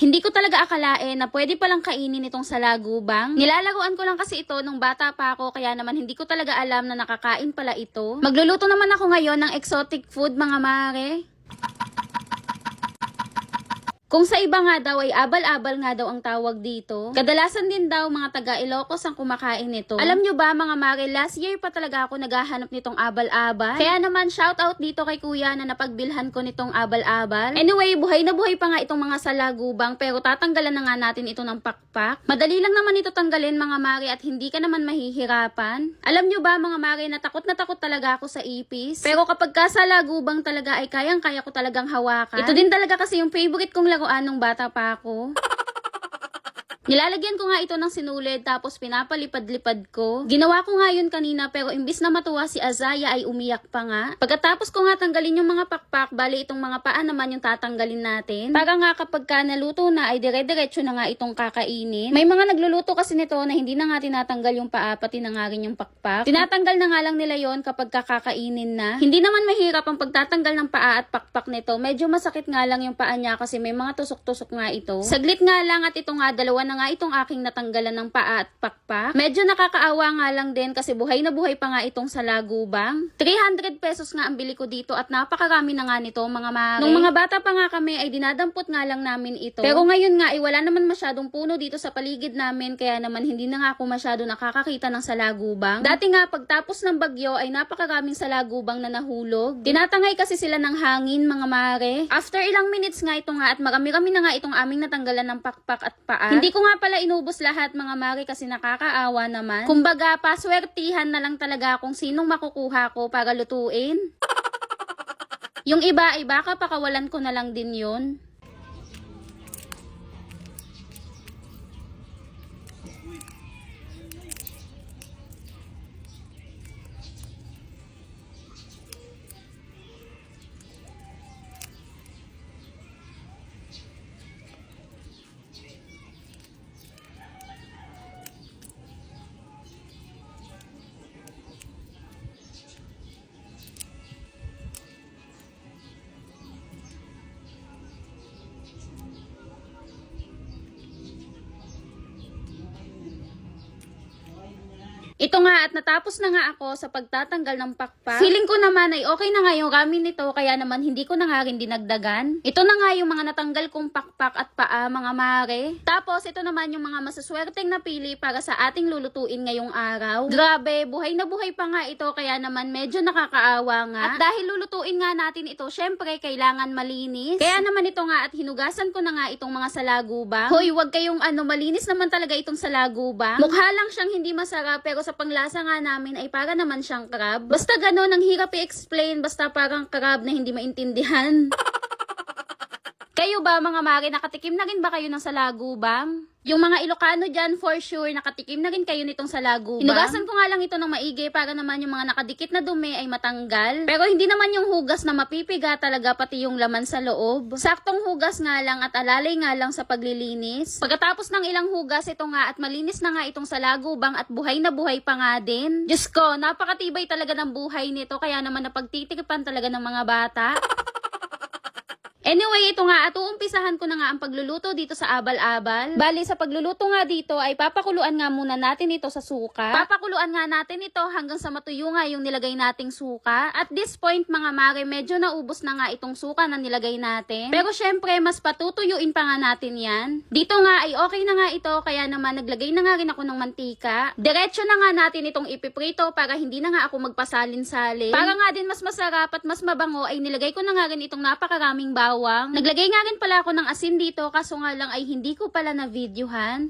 Hindi ko talaga akalain na pwede palang kainin itong salagubang. Nilalaruan ko lang kasi ito nung bata pa ako, kaya naman hindi ko talaga alam na nakakain pala ito. Magluluto naman ako ngayon ng exotic food, mga mare. Kung sa iba nga daw ay abal-abal nga daw ang tawag dito. Kadalasan din daw mga taga Ilocos ang kumakain nito. Alam nyo ba mga mare, last year pa talaga ako naghahanap nitong abal-abal. Kaya naman shout out dito kay kuya na napagbilhan ko nitong abal-abal. Anyway, buhay na buhay pa nga itong mga salagubang, pero tatanggalan na nga natin ito ng pakpak. Madali lang naman ito tanggalin mga mare at hindi ka naman mahihirapan. Alam nyo ba mga mare, na takot talaga ako sa ipis. Pero kapag kasalagubang talaga ay kayang-kaya ko talagang hawakan. Ito din talaga kasi yung favorite kong laruan nung bata pa ako. Nilalagyan ko nga ito ng sinulid tapos pinapalipad-lipad ko. Ginawa ko nga yun kanina pero imbis na matuwa si Azaya ay umiyak pa nga. Pagkatapos ko nga tanggalin yung mga pakpak, bali itong mga paa naman yung tatanggalin natin. Para nga kapag ka naluto na ay dire-diretso na nga itong kakainin. May mga nagluluto kasi nito na hindi na nga tinatanggal yung paa pati na nga rin yung pakpak. Tinatanggal na nga lang nila yon kapag kakakainin na. Hindi naman mahirap ang pagtatanggal ng paa at pakpak nito. Medyo masakit nga lang yung paa niya kasi may mga tusok-tusok nga ito. Saglit nga lang at ito nga dalawa na nga itong aking natanggalan ng paa at pakpak. Medyo nakakaawa nga lang din kasi buhay na buhay pa nga itong salagubang. 300 pesos nga ang bili ko dito at napakarami na nga nito mga mare. Nung mga bata pa nga kami ay dinadampot nga lang namin ito. Pero ngayon nga ay wala naman masyadong puno dito sa paligid namin kaya naman hindi na nga ako masyado nakakakita ng salagubang. Dati nga pagtapos ng bagyo ay napakaraming salagubang na nahulog. Tinatangay kasi sila ng hangin mga mare. After ilang minutes nga ito nga at marami-rami na nga itong aming natanggalan ng pakpak at paa. Hindi ko nga pala inubos lahat mga mare kasi nakakaawa naman. Kumbaga, paswertihan na lang talaga kung sinong makukuha ko para lutuin. Yung iba ay baka pakawalan ko na lang din yun. Ito nga at natapos na nga ako sa pagtatanggal ng pakpak. Feeling ko naman ay okay na nga yung ramen nito kaya naman hindi ko na nga rin dinagdagan. Ito na nga yung mga natanggal kong pakpak at paa mga mare. Tapos ito naman yung mga masaswerteng napili para sa ating lulutuin ngayong araw. Grabe, buhay na buhay pa nga ito kaya naman medyo nakakaawa nga. At dahil lulutuin nga natin ito, syempre kailangan malinis. Kaya naman ito nga at hinugasan ko na nga itong mga salagubang. Hoy, wag kayong malinis naman talaga itong salagubang. Mukha lang siyang hindi masarap pero sa panglasa nga namin ay para naman siyang crab. Basta gano'n, ang hirap i-explain, basta parang crab na hindi maintindihan. Kayo ba mga mare, nakatikim na rin ba kayo ng salagubang? Yung mga Ilocano dyan, for sure, nakatikim na rin kayo nitong salagubang. Hinugasan ko nga lang ito ng maigi para naman yung mga nakadikit na dumi ay matanggal. Pero hindi naman yung hugas na mapipiga talaga, pati yung laman sa loob. Saktong hugas nga lang at alalay nga lang sa paglilinis. Pagkatapos ng ilang hugas, ito nga at malinis na nga itong salagubang at buhay na buhay pa nga din. Diyos ko, napakatibay talaga ng buhay nito kaya naman napagtitikipan talaga ng mga bata. Anyway, ito nga at uumpisahan ko na nga ang pagluluto dito sa abal-abal. Bali, sa pagluluto nga dito ay papakuluan nga muna natin ito sa suka. Papakuluan nga natin ito hanggang sa matuyo nga yung nilagay nating suka. At this point mga mare, medyo naubos na nga itong suka na nilagay natin. Pero syempre, mas patutuyuin pa nga natin yan. Dito nga ay okay na nga ito, kaya naman naglagay na nga rin ako ng mantika. Diretso na nga natin itong ipiprito para hindi na nga ako magpasalin-salin. Para nga din mas masarap at mas mabango ay nilagay ko na nga rin itong napakaraming bawang. Naglagay nga rin pala ako ng asin dito kaso nga lang ay hindi ko pala na videohan.